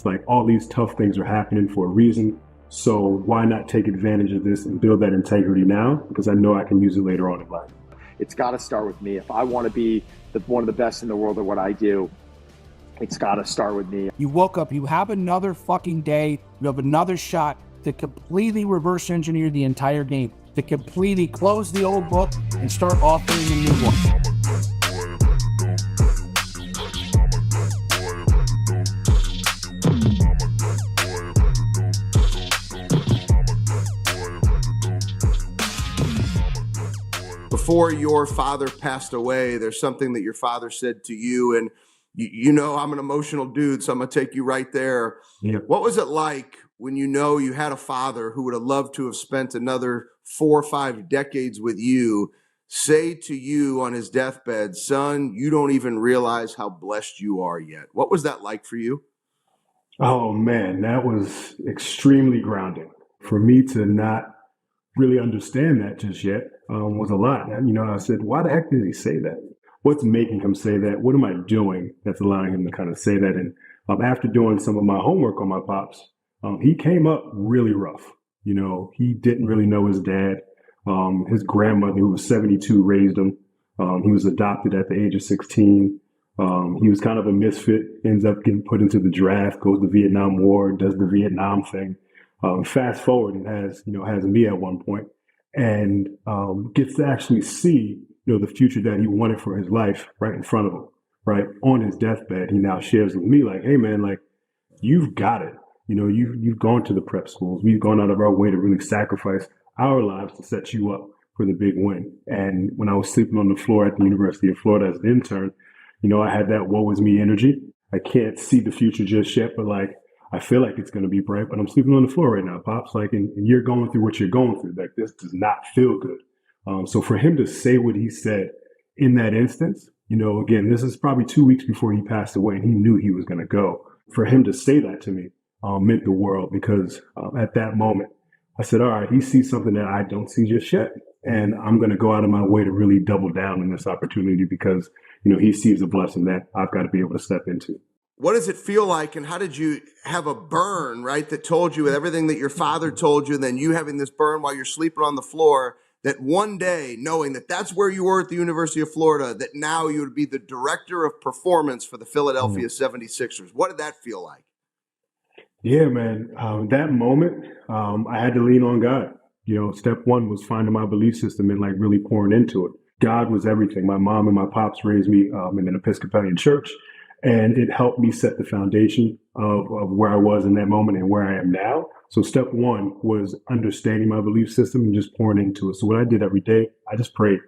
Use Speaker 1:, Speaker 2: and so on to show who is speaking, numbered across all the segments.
Speaker 1: instance, like all these tough things are happening for a reason. So why not take advantage of this and build that integrity now? Because I know I can use it later on in life.
Speaker 2: It's got to start with me. If I want to be one of the best in the world at what I do, it's got to start with me.
Speaker 3: You woke up, you have another fucking day, you have another shot to completely reverse engineer the entire game, to completely close the old book and start authoring a new one.
Speaker 4: Before your father passed away, there's something that your father said to you, and you know I'm an emotional dude, so I'm going to take you right there.
Speaker 1: Yeah.
Speaker 4: What was it like when you know you had a father who would have loved to have spent another 4 or 5 decades with you, say to you on his deathbed, son, you don't even realize how blessed you are yet? What was that like for you?
Speaker 1: Oh, man, that was extremely grounding. For me to not really understand that just yet was a lot. You know, I said, why the heck did he say that? What's making him say that? What am I doing that's allowing him to kind of say that? And after doing some of my homework on my pops, he came up really rough. You know, he didn't really know his dad. His grandmother, who was 72, raised him. He was adopted at the age of 16. He was kind of a misfit, ends up getting put into the draft, goes to the Vietnam War, does the Vietnam thing. Fast forward, it has me at one point, and gets to actually see, the future that he wanted for his life right in front of him, right on his deathbed. He now shares with me like, hey man, like you've got it. You know, you've gone to the prep schools. We've gone out of our way to really sacrifice our lives to set you up for the big win. And when I was sleeping on the floor at the University of Florida as an intern, I had that woe is me energy. I can't see the future just yet, but like, I feel like it's going to be bright, but I'm sleeping on the floor right now, Pops. Like, and you're going through what you're going through. Like, this does not feel good. So for him to say what he said in that instance, again, this is probably 2 weeks before he passed away and he knew he was going to go. For him to say that to me meant the world, because at that moment, I said, all right, he sees something that I don't see just yet. And I'm going to go out of my way to really double down on this opportunity because, he sees a blessing that I've got to be able to step into.
Speaker 4: What does it feel like, and how did you have a burn, right, that told you with everything that your father told you, and then you having this burn while you're sleeping on the floor, that one day, knowing that that's where you were at the University of Florida, that now you would be the director of performance for the Philadelphia 76ers. What did that feel like?
Speaker 1: Yeah, man. That moment, I had to lean on God. Step one was finding my belief system and like really pouring into it. God was everything. My mom and my pops raised me in an Episcopalian church. And it helped me set the foundation of where I was in that moment and where I am now. So step one was understanding my belief system and just pouring into it. So what I did every day, I just prayed.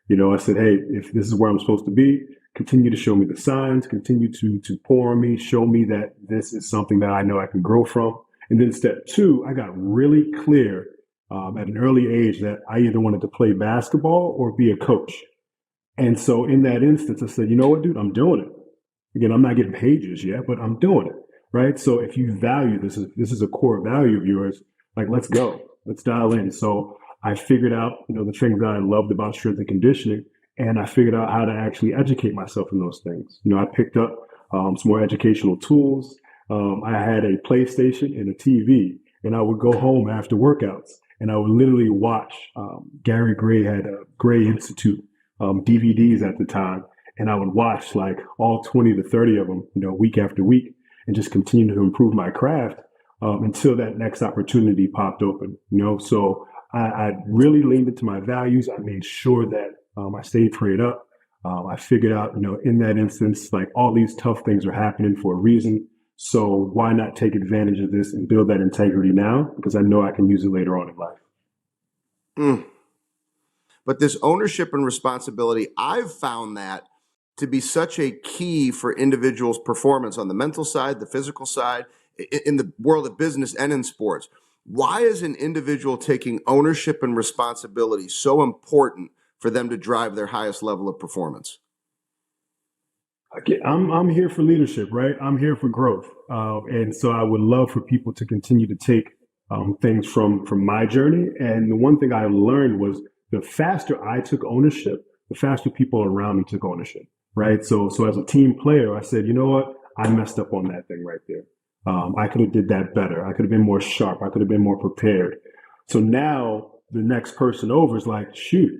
Speaker 1: I said, hey, if this is where I'm supposed to be, continue to show me the signs, continue to pour on me, show me that this is something that I know I can grow from. And then step two, I got really clear at an early age that I either wanted to play basketball or be a coach. And so in that instance, I said, you know what, dude, I'm doing it. Again, I'm not getting paid just yet, but I'm doing it, right? So if you value this is a core value of yours, like, let's go, let's dial in. So I figured out, the things that I loved about strength and conditioning, and I figured out how to actually educate myself in those things. I picked up some more educational tools. I had a PlayStation and a TV, and I would go home after workouts, and I would literally watch. Gary Gray had a Gray Institute DVDs at the time. And I would watch like all 20 to 30 of them, week after week, and just continue to improve my craft until that next opportunity popped open, So I really leaned into my values. I made sure that I stayed prayed up. I figured out, in that instance, like all these tough things are happening for a reason. So why not take advantage of this and build that integrity now? Because I know I can use it later on in life.
Speaker 4: But this ownership and responsibility, I've found that to be such a key for individuals' performance on the mental side, the physical side, in the world of business and in sports. Why is an individual taking ownership and responsibility so important for them to drive their highest level of performance?
Speaker 1: I'm here for leadership, right? I'm here for growth. And so I would love for people to continue to take things from my journey. And the one thing I learned was the faster I took ownership, the faster people around me took ownership. Right. So as a team player, I said, you know what? I messed up on that thing right there. I could have did that better. I could have been more sharp. I could have been more prepared. So now the next person over is like, shoot,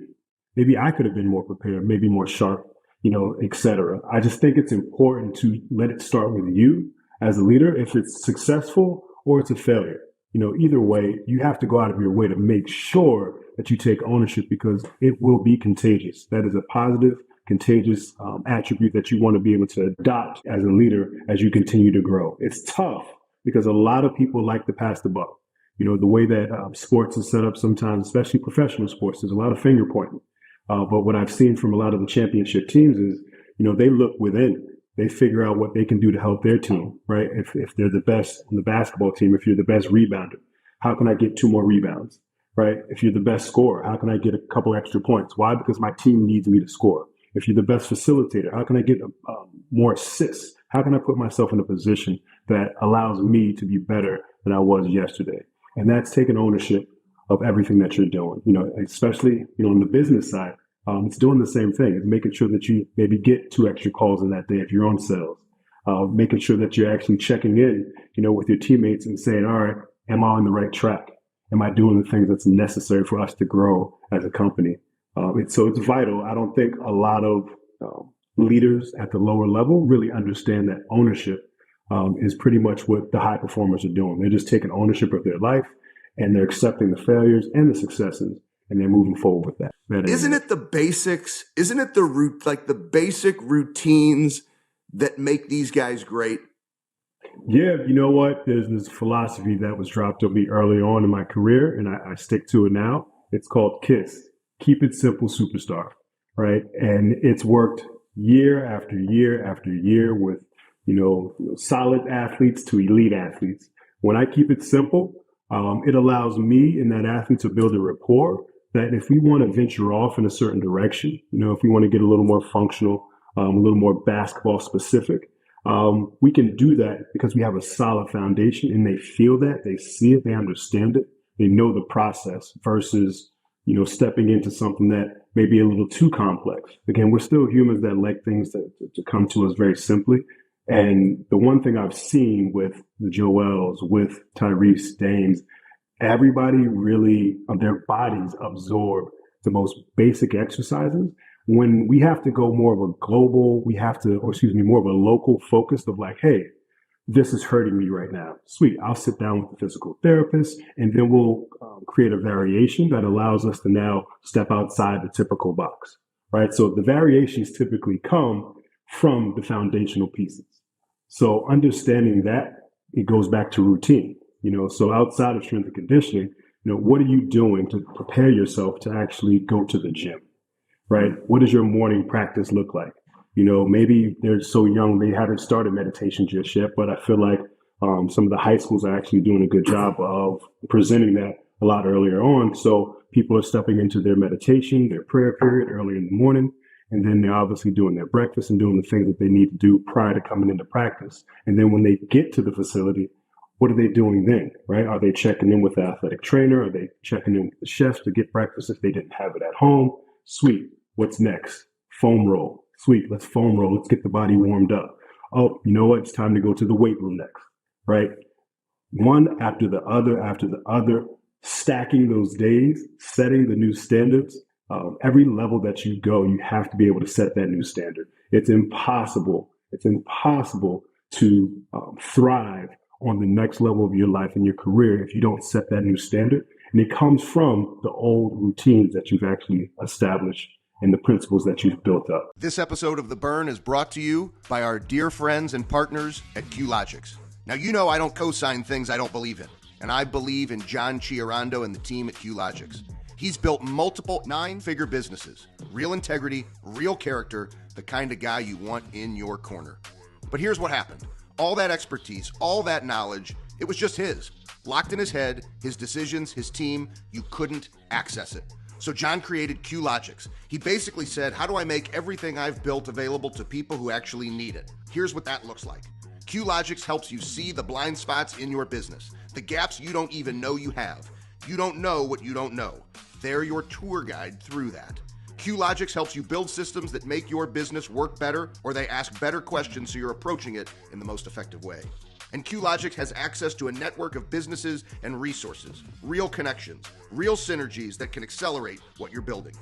Speaker 1: maybe I could have been more prepared, maybe more sharp, et cetera. I just think it's important to let it start with you as a leader. If it's successful or it's a failure, either way, you have to go out of your way to make sure that you take ownership, because it will be contagious. That is a positive, contagious attribute that you want to be able to adopt as a leader as you continue to grow. It's tough because a lot of people like to pass the buck. The way that sports is set up sometimes, especially professional sports, there's a lot of finger pointing. But what I've seen from a lot of the championship teams is, they look within. They figure out what they can do to help their team, right? If they're the best on the basketball team, if you're the best rebounder, how can I get 2 more rebounds, right? If you're the best scorer, how can I get a couple extra points? Why? Because my team needs me to score. If you're the best facilitator, how can I get more assists? How can I put myself in a position that allows me to be better than I was yesterday? And that's taking ownership of everything that you're doing, especially, on the business side. It's doing the same thing. It's making sure that you maybe get 2 extra calls in that day if you're on sales. Making sure that you're actually checking in, with your teammates and saying, all right, am I on the right track? Am I doing the things that's necessary for us to grow as a company? So it's vital. I don't think a lot of leaders at the lower level really understand that ownership is pretty much what the high performers are doing. They're just taking ownership of their life, and they're accepting the failures and the successes, and they're moving forward with that.
Speaker 4: Isn't it the basics? Isn't it the basic routines that make these guys great?
Speaker 1: Yeah, you know what? There's this philosophy that was dropped on me early on in my career, and I stick to it now. It's called KISS. Keep it simple, superstar, right? And it's worked year after year after year with, solid athletes to elite athletes. When I keep it simple, it allows me and that athlete to build a rapport that if we want to venture off in a certain direction, if we want to get a little more functional, a little more basketball specific, we can do that because we have a solid foundation, and they feel that, they see it, they understand it, they know the process versus, stepping into something that may be a little too complex. Again, we're still humans that like things to come to us very simply. And the one thing I've seen with the Joels, with Tyrese, Dames, everybody really, their bodies absorb the most basic exercises. When we have to go more of a global, more of a local focus of like, hey, this is hurting me right now. Sweet, I'll sit down with the physical therapist, and then we'll create a variation that allows us to now step outside the typical box, right? So the variations typically come from the foundational pieces. So understanding that, it goes back to routine, so outside of strength and conditioning, what are you doing to prepare yourself to actually go to the gym, right? What does your morning practice look like? Maybe they're so young, they haven't started meditation just yet, but I feel like some of the high schools are actually doing a good job of presenting that a lot earlier on. So people are stepping into their meditation, their prayer period early in the morning, and then they're obviously doing their breakfast and doing the things that they need to do prior to coming into practice. And then when they get to the facility, what are they doing then, right? Are they checking in with the athletic trainer? Are they checking in with the chefs to get breakfast if they didn't have it at home? Sweet. What's next? Foam roll. Sweet. Let's foam roll. Let's get the body warmed up. Oh, you know what? It's time to go to the weight room next, right? One after the other, stacking those days, setting the new standards. Every level that you go, you have to be able to set that new standard. It's impossible to thrive on the next level of your life and your career if you don't set that new standard. And it comes from the old routines that you've actually established and the principles that you've built up.
Speaker 5: This episode of The Burn is brought to you by our dear friends and partners at QLogix. Now, I don't co-sign things I don't believe in, and I believe in John Chiarando and the team at QLogix. He's built multiple 9-figure businesses, real integrity, real character, the kind of guy you want in your corner. But here's what happened. All that expertise, all that knowledge, it was just his. Locked in his head, his decisions, his team, you couldn't access it. So John created QLogix. He basically said, how do I make everything I've built available to people who actually need it? Here's what that looks like. QLogix helps you see the blind spots in your business, the gaps you don't even know you have. You don't know what you don't know. They're your tour guide through that. QLogix helps you build systems that make your business work better, or they ask better questions so you're approaching it in the most effective way. And QLogic has access to a network of businesses and resources, real connections, real synergies that can accelerate what you're building.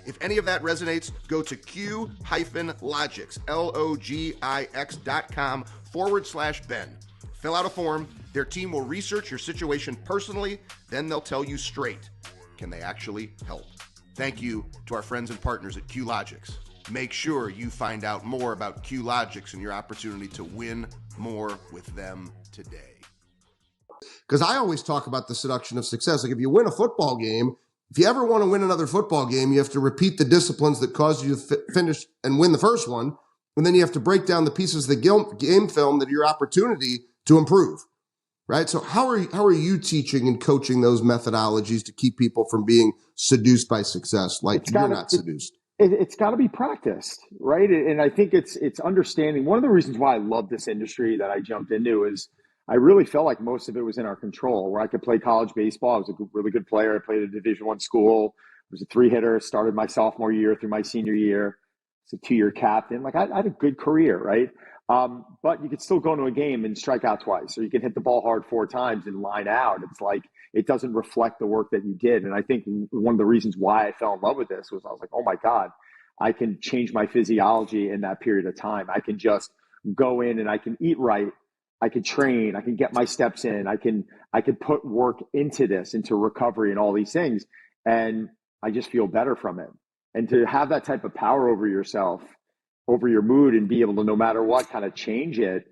Speaker 5: If any of that resonates, go to q-logics, logix.com/Ben. Fill out a form. Their team will research your situation personally. Then they'll tell you straight, can they actually help? Thank you to our friends and partners at QLogics. Make sure you find out more about QLogics and your opportunity to win more with them today.
Speaker 4: Because I always talk about the seduction of success. Like if you win a football game, if you ever want to win another football game, you have to repeat the disciplines that caused you to finish and win the first one. And then you have to break down the pieces of the game film that are your opportunity to improve. Right? So how are you teaching and coaching those methodologies to keep people from being seduced by success like you're not seduced?
Speaker 2: It's got to be practiced, right? And I think it's understanding. One of the reasons why I love this industry that I jumped into is I really felt like most of it was in our control, where I could play college baseball. I was a really good player. I played at a Division I school. I was a 3-hitter, started my sophomore year through my senior year. I was a 2-year captain. Like I had a good career, right? But you could still go into a game and strike out twice, or you can hit the ball hard 4 times and line out. It's like, it doesn't reflect the work that you did. And I think one of the reasons why I fell in love with this was I was like, oh my God, I can change my physiology in that period of time. I can just go in and I can eat right. I can train. I can get my steps in. I can put work into this, into recovery and all these things. And I just feel better from it. And to have that type of power over yourself, over your mood, and be able to, no matter what, kind of change it,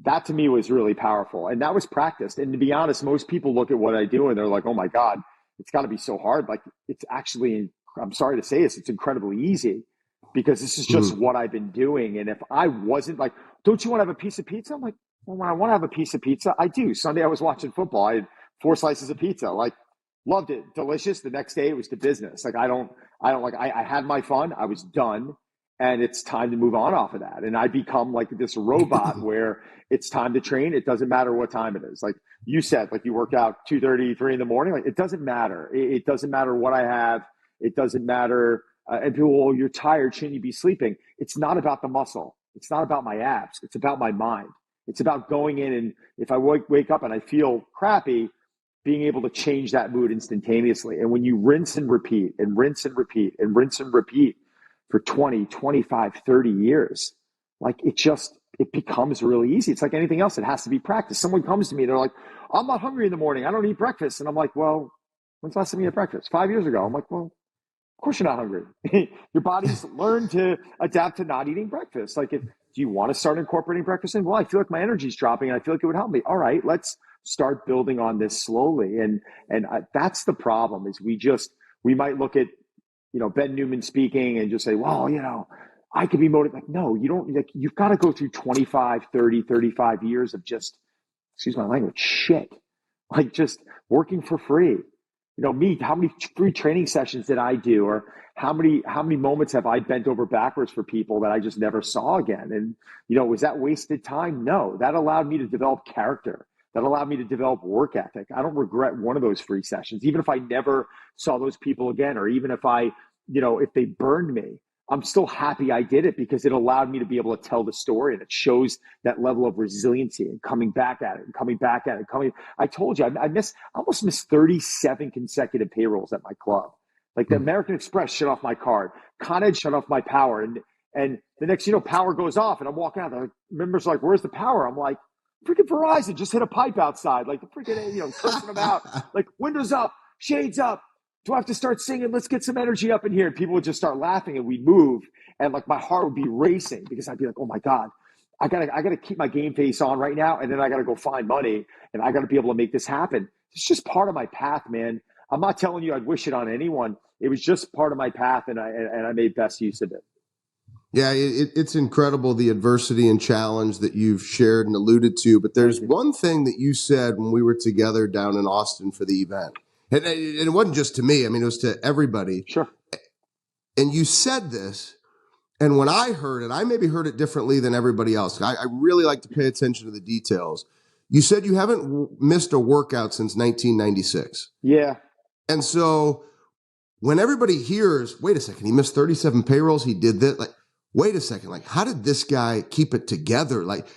Speaker 2: that to me was really powerful. And that was practiced. And to be honest, most people look at what I do and they're like, oh my God, it's got to be so hard. Like it's actually, I'm sorry to say this, it's incredibly easy, because this is just what I've been doing. And if I wasn't like, don't you want to have a piece of pizza? I'm like, well, when I want to have a piece of pizza, I do. Sunday I was watching football. I had 4 slices of pizza. Like, loved it. Delicious. The next day it was to business. Like, I had my fun. I was done. And it's time to move on off of that. And I become like this robot where it's time to train. It doesn't matter what time it is. Like you said, like you work out 2:30, 3 in the morning. Like it doesn't matter. It doesn't matter what I have. It doesn't matter. And people, oh, you're tired. Shouldn't you be sleeping? It's not about the muscle. It's not about my abs. It's about my mind. It's about going in, and if I wake up and I feel crappy, being able to change that mood instantaneously. And when you rinse and repeat and rinse and repeat and rinse and repeat for 20, 25, 30 years, like it becomes really easy. It's like anything else. It has to be practiced. Someone comes to me, they're like, I'm not hungry in the morning. I don't eat breakfast. And I'm like, well, when's the last time you had breakfast? 5 years ago. I'm like, well, of course you're not hungry. Your body's learned to adapt to not eating breakfast. Like, do you want to start incorporating breakfast in? Well, I feel like my energy's dropping and I feel like it would help me. All right, let's start building on this slowly. And that's the problem, is we might look at, Ben Newman speaking and just say, well, I could be motivated. Like, no, you don't. Like, you've got to go through 25, 30, 35 years of just, excuse my language, shit. Like just working for free. Me, how many free training sessions did I do? Or how many moments have I bent over backwards for people that I just never saw again? And, was that wasted time? No, that allowed me to develop character. That allowed me to develop work ethic. I don't regret one of those free sessions, even if I never saw those people again, or even if if they burned me. I'm still happy I did it, because it allowed me to be able to tell the story, and it shows that level of resiliency and coming back at it and coming back at it. I told you, I almost missed 37 consecutive payrolls at my club. Like the American Express shut off my card, Con Ed shut off my power, and the next, power goes off, and I'm walking out. The members are like, "Where's the power?" I'm like, "Freaking Verizon just hit a pipe outside." Like the freaking, cursing them out. Like, windows up, shades up. Do I have to start singing? Let's get some energy up in here. And people would just start laughing, and we'd move. And like my heart would be racing, because I'd be like, oh my God, I gotta keep my game face on right now. And then I gotta go find money, and I gotta be able to make this happen. It's just part of my path, man. I'm not telling you I'd wish it on anyone. It was just part of my path, and I made best use of it.
Speaker 4: Yeah, it's incredible, the adversity and challenge that you've shared and alluded to. But there's one thing that you said when we were together down in Austin for the event. And it wasn't just to me. I mean, it was to everybody.
Speaker 2: Sure.
Speaker 4: And you said this, and when I heard it, I maybe heard it differently than everybody else. I really like to pay attention to the details. You said you haven't missed a workout since 1996.
Speaker 2: Yeah.
Speaker 4: And so when everybody hears, wait a second, he missed 37 payrolls, he did this, like, wait a second, like, how did this guy keep it together? Like,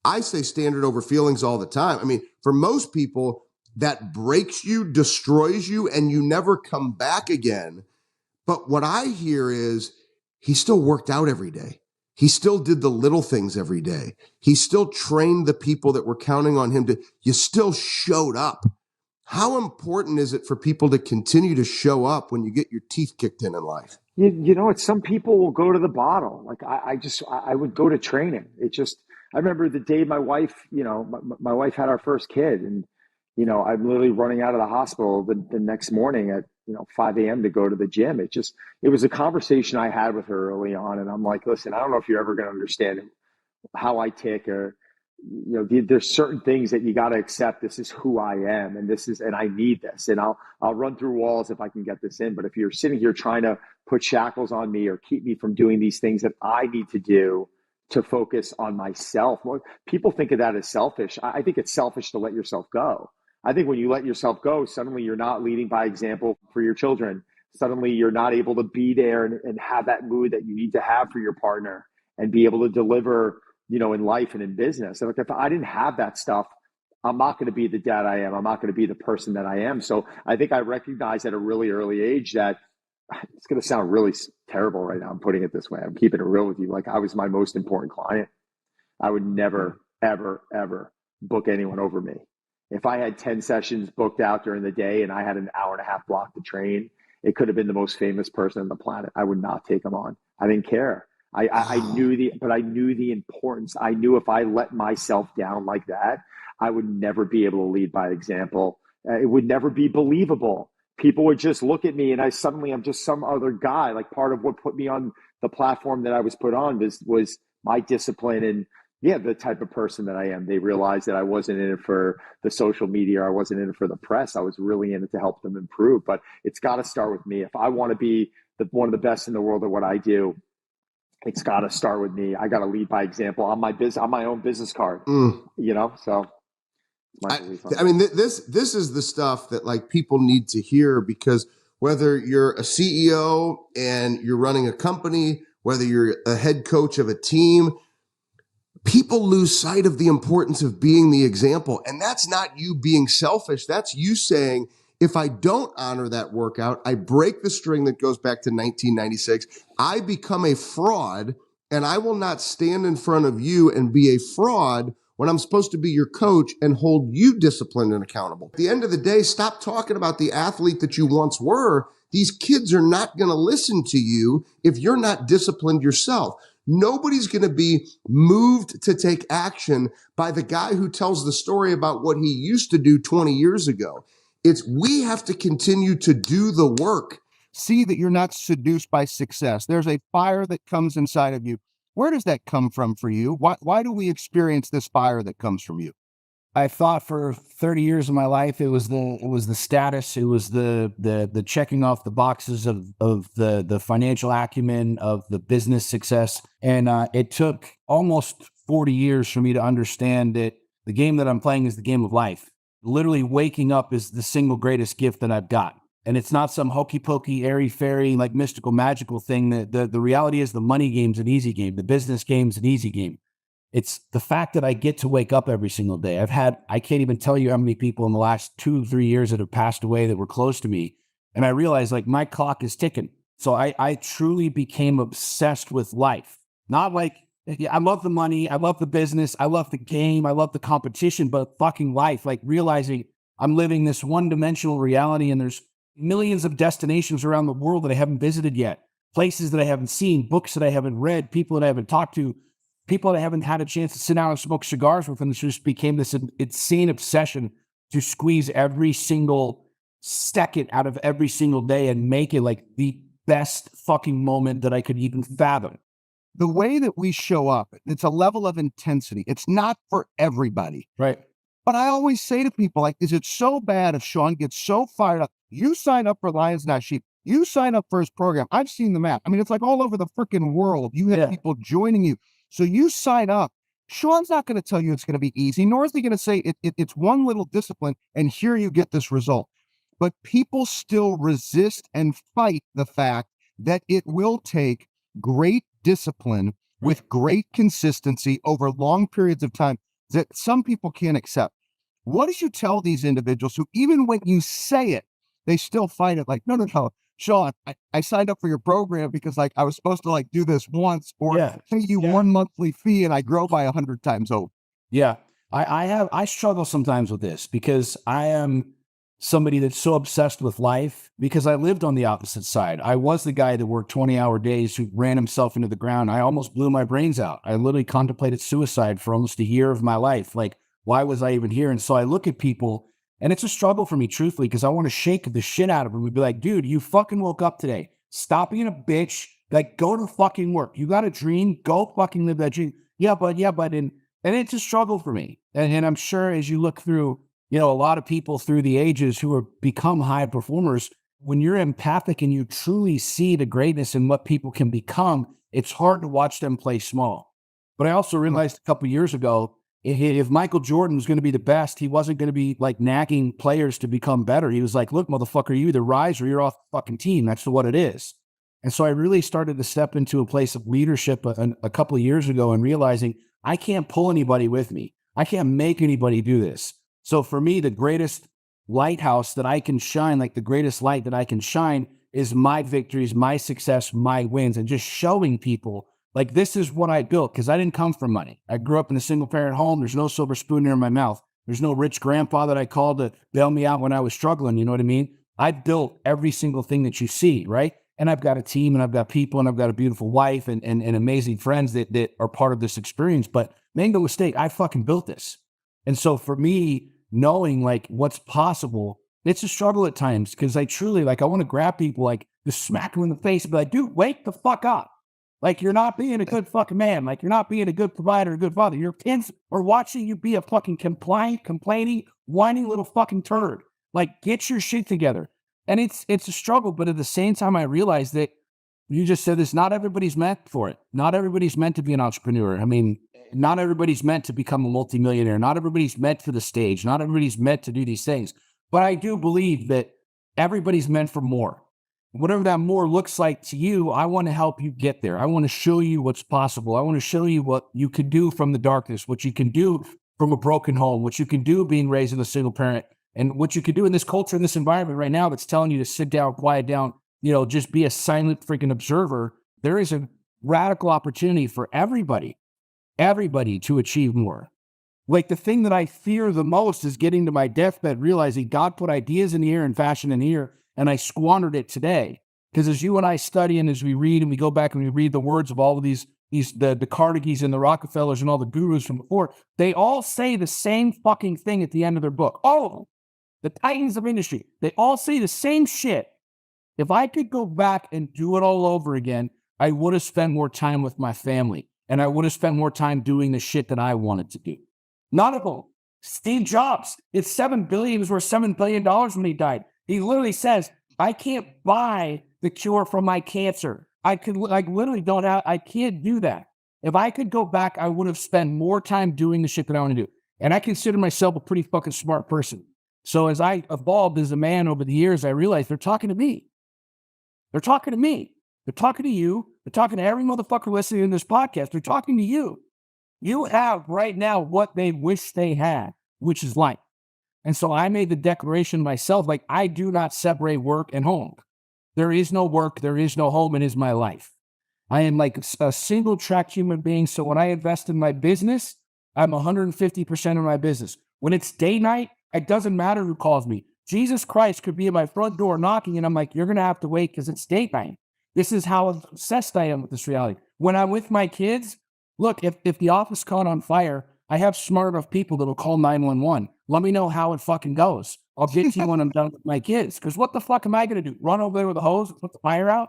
Speaker 5: I say standard over feelings all the time. I mean, for most people, that breaks you, destroys you, and you never come back again. But what I hear is he still worked out every day. He still did the little things every day. He still trained the people that were counting on him you still showed up. How important is it for people to continue to show up when you get your teeth kicked in life?
Speaker 2: You know, it's some people will go to the bottle. Like I would go to training. I remember the day my wife, my wife had our first kid, and, I'm literally running out of the hospital the next morning at, 5 a.m. to go to the gym. It was a conversation I had with her early on. And I'm like, listen, I don't know if you're ever going to understand how I tick, or, there's certain things that you got to accept. This is who I am, and I need this, and I'll run through walls if I can get this in. But if you're sitting here trying to put shackles on me or keep me from doing these things that I need to do to focus on myself, well, people think of that as selfish. I think it's selfish to let yourself go. I think when you let yourself go, suddenly you're not leading by example for your children. Suddenly you're not able to be there and have that mood that you need to have for your partner and be able to deliver, in life and in business. And if I didn't have that stuff, I'm not going to be the dad I am. I'm not going to be the person that I am. So I think I recognized at a really early age that it's going to sound really terrible right now. I'm putting it this way. I'm keeping it real with you. Like, I was my most important client. I would never, ever, ever book anyone over me. If I had 10 sessions booked out during the day and I had an hour and a half block to train, it could have been the most famous person on the planet. I would not take them on. I didn't care. I knew the importance. I knew if I let myself down like that, I would never be able to lead by example. It would never be believable. People would just look at me and I'm just some other guy. Like, part of what put me on the platform that I was put on was my discipline and the type of person that I am. They realized that I wasn't in it for the social media, or I wasn't in it for the press. I was really in it to help them improve. But it's got to start with me. If I want to be one of the best in the world at what I do, it's got to start with me. I got to lead by example on my own business card, so.
Speaker 5: I mean, this is the stuff that, like, people need to hear, because whether you're a CEO and you're running a company, whether you're a head coach of a team, people lose sight of the importance of being the example. And that's not you being selfish. That's you saying, if I don't honor that workout, I break the string that goes back to 1996. I become a fraud, and I will not stand in front of you and be a fraud when I'm supposed to be your coach and hold you disciplined and accountable. At the end of the day, stop talking about the athlete that you once were. These kids are not going to listen to you if you're not disciplined yourself. Nobody's going to be moved to take action by the guy who tells the story about what he used to do 20 years ago. We have to continue to do the work.
Speaker 3: See that you're not seduced by success. There's a fire that comes inside of you. Where does that come from for you? Why do we experience this fire that comes from you? I thought for 30 years of my life, it was the status, it was the checking off the boxes of the financial acumen, of the business success. And it took almost 40 years for me to understand that the game that I'm playing is the game of life. Literally waking up is the single greatest gift that I've got. And it's not some hokey pokey, airy fairy, like mystical, magical thing. The reality is the money game's an easy game. The business game's an easy game. It's the fact that I get to wake up every single day. I can't even tell you how many people in the last 2-3 years that have passed away that were close to me. And I realized, like, my clock is ticking. So I truly became obsessed with life. Not like, I love the money, I love the business, I love the game, I love the competition, but fucking life, like realizing I'm living this one-dimensional reality, and there's millions of destinations around the world that I haven't visited yet, places that I haven't seen, books that I haven't read, people that I haven't talked to, people that I haven't had a chance to sit down and smoke cigars with, and it just became this insane obsession to squeeze every single second out of every single day and make it like the best fucking moment that I could even fathom. The way that we show up, it's a level of intensity. It's not for everybody. Right. But I always say to people, like, is it so bad if Sean gets so fired up? You sign up for Lions Not Sheep. You sign up for his program. I've seen the map. I mean, it's like all over the freaking world. You have people joining you. So you sign up. Sean's not going to tell you it's going to be easy, nor is he going to say it's one little discipline and here you get this result. But people still resist and fight the fact that it will take great discipline with great consistency over long periods of time that some people can't accept. What do you tell these individuals who, even when you say it, they still fight it? Like, no, no, no, Sean, I signed up for your program because like I was supposed to like do this once or pay you one monthly fee and I grow by 100 times over.
Speaker 6: Yeah. I struggle sometimes with this because I am somebody that's so obsessed with life because I lived on the opposite side. I was the guy that worked 20-hour days who ran himself into the ground. I almost blew my brains out. I literally contemplated suicide for almost a year of my life. Like, why was I even here? And so I look at people and it's a struggle for me, truthfully, because I want to shake the shit out of them and be like, dude, you fucking woke up today. Stop being a bitch. Like, go to fucking work. You got a dream. Go fucking live that dream. Yeah, but, and it's a struggle for me. And I'm sure as you look through, a lot of people through the ages who are become high performers, when you're empathic and you truly see the greatness in what people can become, it's hard to watch them play small. But I also realized a couple of years ago, if Michael Jordan was going to be the best, he wasn't going to be like nagging players to become better. He was like, look, motherfucker, you either rise or you're off the fucking team. That's what it is. And so I really started to step into a place of leadership a couple of years ago and realizing I can't pull anybody with me. I can't make anybody do this. So for me, the greatest lighthouse that I can shine, like the greatest light that I can shine is my victories, my success, my wins, and just showing people like this is what I built because I didn't come from money. I grew up in a single parent home. There's no silver spoon near my mouth. There's no rich grandpa that I called to bail me out when I was struggling. You know what I mean? I built every single thing that you see, right? And I've got a team and I've got people and I've got a beautiful wife and amazing friends that are part of this experience. But make no mistake, I fucking built this. And so for me, knowing like what's possible, it's a struggle at times because I truly like, I want to grab people, like just smack them in the face and be like, dude, wake the fuck up. Like you're not being a good fucking man. Like you're not being a good provider, a good father. Your kids are watching you be a fucking complaining, whining little fucking turd. Like get your shit together. And it's a struggle, but at the same time, I realized that you just said this, not everybody's meant for it. Not everybody's meant to be an entrepreneur. I mean, not everybody's meant to become a multimillionaire. Not everybody's meant for the stage. Not everybody's meant to do these things. But I do believe that everybody's meant for more. Whatever that more looks like to you, I want to help you get there. I want to show you what's possible. I want to show you what you can do from the darkness, what you can do from a broken home, what you can do being raised in a single parent, and what you can do in this culture, in this environment right now that's telling you to sit down, quiet down, just be a silent freaking observer. There is a radical opportunity for everybody to achieve more. Like the thing that I fear the most is getting to my deathbed, realizing God put ideas in the air and fashion in the air, and I squandered it today. Because as you and I study and as we read and we go back and we read the words of all of the Carnegies and the Rockefellers and all the gurus from before, they all say the same fucking thing at the end of their book. All of them. The titans of industry, they all say the same shit. If I could go back and do it all over again, I would have spent more time with my family and I would have spent more time doing the shit that I wanted to do. None of them. Steve Jobs, it's $7 billion. He was worth $7 billion when he died. He literally says, I can't buy the cure for my cancer. I can't do that. If I could go back, I would have spent more time doing the shit that I want to do. And I consider myself a pretty fucking smart person. So as I evolved as a man over the years, I realized they're talking to me. They're talking to me. They're talking to you. They're talking to every motherfucker listening to this podcast. They're talking to you. You have right now what they wish they had, which is life. And so I made the declaration myself, like I do not separate work and home. There is no work. There is no home. It is my life. I am like a single track human being. So when I invest in my business, I'm 150% of my business. When it's day night, it doesn't matter who calls me. Jesus Christ could be at my front door knocking, and I'm like, you're going to have to wait because it's date night. This is how obsessed I am with this reality. When I'm with my kids, look, if the office caught on fire, I have smart enough people that will call 911. Let me know how it fucking goes. I'll get to you when I'm done with my kids. Because what the fuck am I going to do? Run over there with a hose and put the fire out?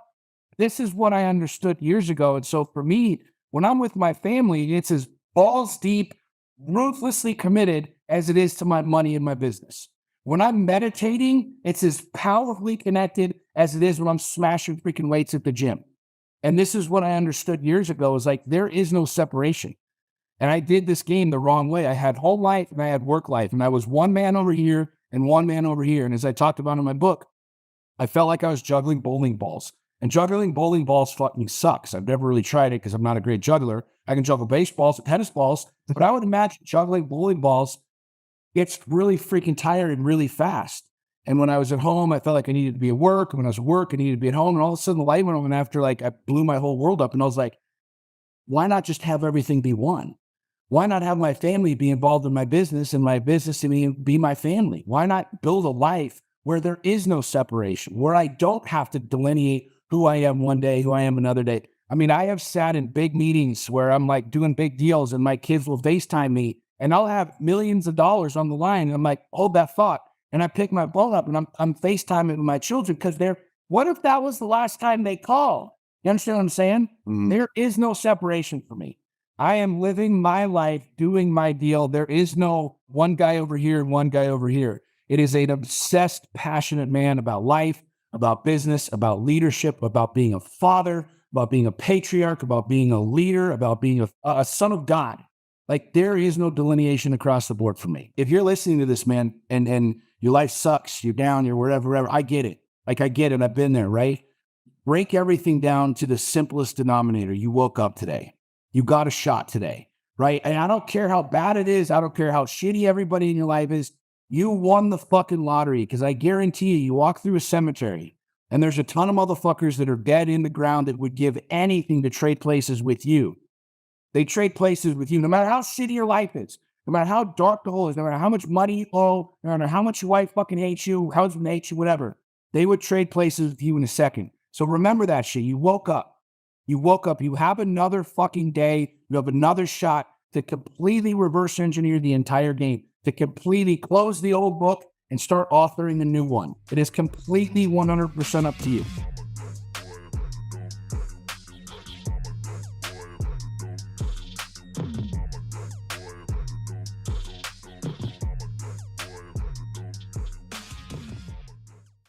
Speaker 6: This is what I understood years ago. And so for me, when I'm with my family, it's as balls deep, ruthlessly committed as it is to my money and my business. When I'm meditating, it's as powerfully connected as it is when I'm smashing freaking weights at the gym. And this is what I understood years ago, is like, there is no separation. And I did this game the wrong way. I had home life and I had work life, and I was one man over here and one man over here. And as I talked about in my book, I felt like I was juggling bowling balls. And juggling bowling balls fucking sucks. I've never really tried it because I'm not a great juggler. I can juggle baseballs and tennis balls, but I would imagine juggling bowling balls gets really freaking tired and really fast. And when I was at home, I felt like I needed to be at work. And when I was at work, I needed to be at home. And all of a sudden the light went on after like I blew my whole world up. And I was like, why not just have everything be one? Why not have my family be involved in my business and my business to be my family? Why not build a life where there is no separation, where I don't have to delineate who I am one day, who I am another day? I mean, I have sat in big meetings where I'm like doing big deals and my kids will FaceTime me and I'll have millions of dollars on the line. And I'm like, hold that thought. And I pick my phone up and I'm FaceTiming with my children because what if that was the last time they call? You understand what I'm saying?
Speaker 4: Mhm.
Speaker 6: There is no separation for me. I am living my life, doing my deal. There is no one guy over here and one guy over here. It is an obsessed, passionate man about life, about business, about leadership, about being a father, about being a patriarch, about being a leader, about being a son of God. Like there is no delineation across the board for me. If you're listening to this, man, and your life sucks, you're down, you're wherever, I get it. Like I get it. I've been there, right? Break everything down to the simplest denominator. You woke up today. You got a shot today, right? And I don't care how bad it is. I don't care how shitty everybody in your life is. You won the fucking lottery because I guarantee you walk through a cemetery and there's a ton of motherfuckers that are dead in the ground that would give anything to trade places with you. They trade places with you no matter how shitty your life is, no matter how dark the hole is, no matter how much money you owe, no matter how much your wife fucking hates you, husband hates you, whatever. They would trade places with you in a second. So remember that shit. You woke up. You have another fucking day. You have another shot to completely reverse engineer the entire game, to completely close the old book and start authoring a new one. It is completely 100% up to you.